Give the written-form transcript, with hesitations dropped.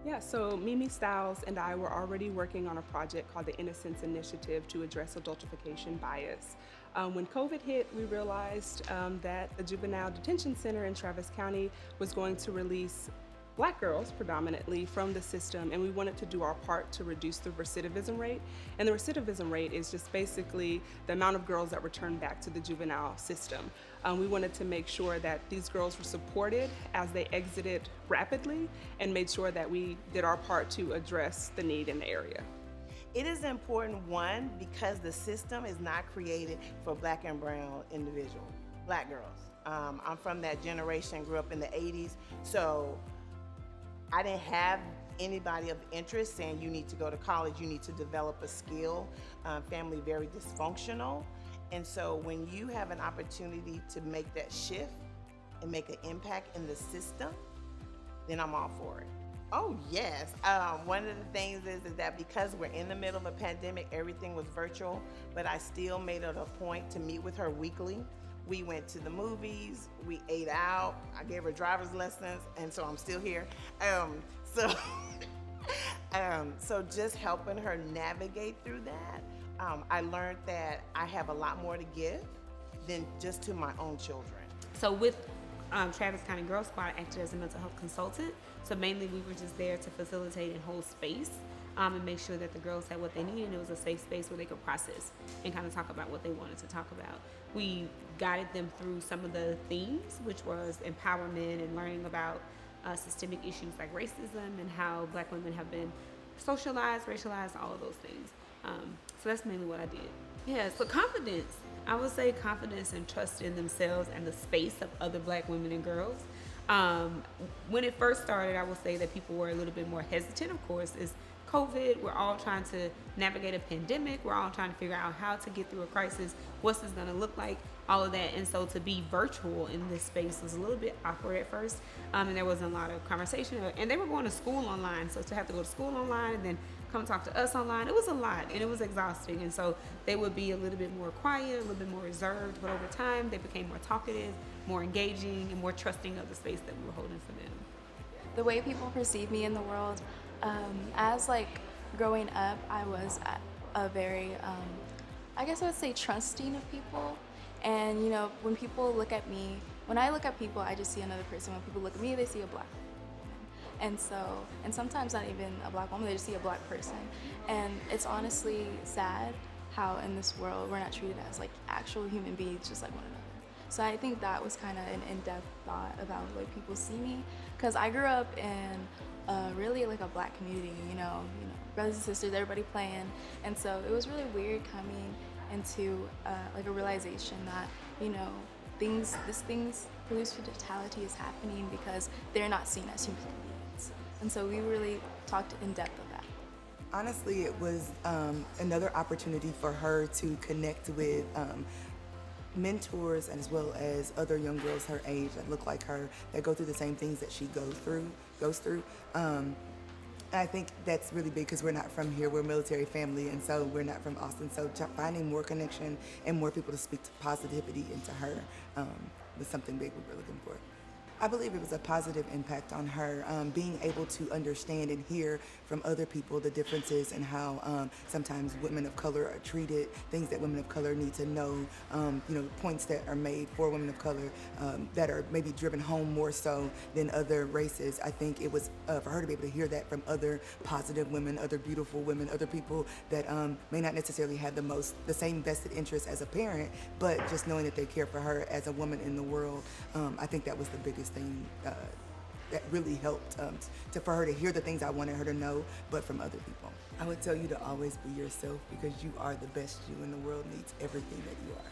Yeah, so Mimi Styles and I were already working on a project called the Innocence Initiative to address adultification bias. When COVID hit, we realized that the Juvenile Detention Center in Travis County was going to release Black girls predominantly from the system, and we wanted to do our part to reduce the recidivism rate. And the recidivism rate is just basically the amount of girls that return back to the juvenile system. We wanted to make sure that these girls were supported as they exited rapidly and made sure that we did our part to address the need in the area. It is important, one, because the system is not created for black and brown individuals, black girls. I'm from that generation, grew up in the 80s, so I didn't have anybody of interest saying you need to go to college, you need to develop a skill. Family very dysfunctional. And so when you have an opportunity to make that shift and make an impact in the system, then I'm all for it. Oh yes, one of the things is that because we're in the middle of a pandemic, everything was virtual, but I still made it a point to meet with her weekly. We went to the movies, we ate out, I gave her driver's lessons, and so I'm still here. So, so just helping her navigate through that, I learned that I have a lot more to give than just to my own children. So with Travis County Girl Squad, I acted as a mental health consultant. So mainly we were just there to facilitate and hold space and make sure that the girls had what they needed and it was a safe space where they could process and kind of talk about what they wanted to talk about. We guided them through some of the themes, which was empowerment and learning about systemic issues like racism and how black women have been socialized, racialized, all of those things. So that's mainly what I did. Yeah, so confidence. I would say confidence and trust in themselves and the space of other black women and girls. When it first started, I would say that people were a little bit more hesitant, of course. It's COVID, we're all trying to navigate a pandemic, we're all trying to figure out how to get through a crisis, what's this gonna look like, all of that. And so to be virtual in this space was a little bit awkward at first, and there wasn't a lot of conversation. And they were going to school online, so to have to go to school online and then come talk to us online, it was a lot and it was exhausting. And so they would be a little bit more quiet, a little bit more reserved, but over time they became more talkative, more engaging, and more trusting of the space that we were holding for them. The way people perceive me in the world, as like growing up, I was a very, I guess I would say trusting of people. And you know, when people look at me, when I look at people, I just see another person. When people look at me, they see a black woman. And so, and sometimes not even a black woman, they just see a black person. And it's honestly sad how in this world we're not treated as like actual human beings just like one another. So I think that was kind of an in-depth thought about the way people see me, because I grew up in really like a black community, you know, brothers and sisters, everybody playing, and so it was really weird coming into like a realization that, you know, things police brutality is happening because they're not seen as human beings, and so we really talked in depth of that. Honestly, it was another opportunity for her to connect with mentors as well as other young girls her age that look like her, that go through the same things that she goes through. I think that's really big because we're not from here. We're a military family, and so we're not from Austin. So finding more connection and more people to speak positivity into her was something big we were looking for. I believe it was a positive impact on her, being able to understand and hear from other people the differences and how sometimes women of color are treated, things that women of color need to know, points that are made for women of color that are maybe driven home more so than other races. I think it was for her to be able to hear that from other positive women, other beautiful women, other people that may not necessarily have the same vested interest as a parent, but just knowing that they care for her as a woman in the world. I think that was the biggest thing that really helped for her to hear the things I wanted her to know, but from other people. I would tell you to always be yourself because you are the best you, and the world needs everything that you are.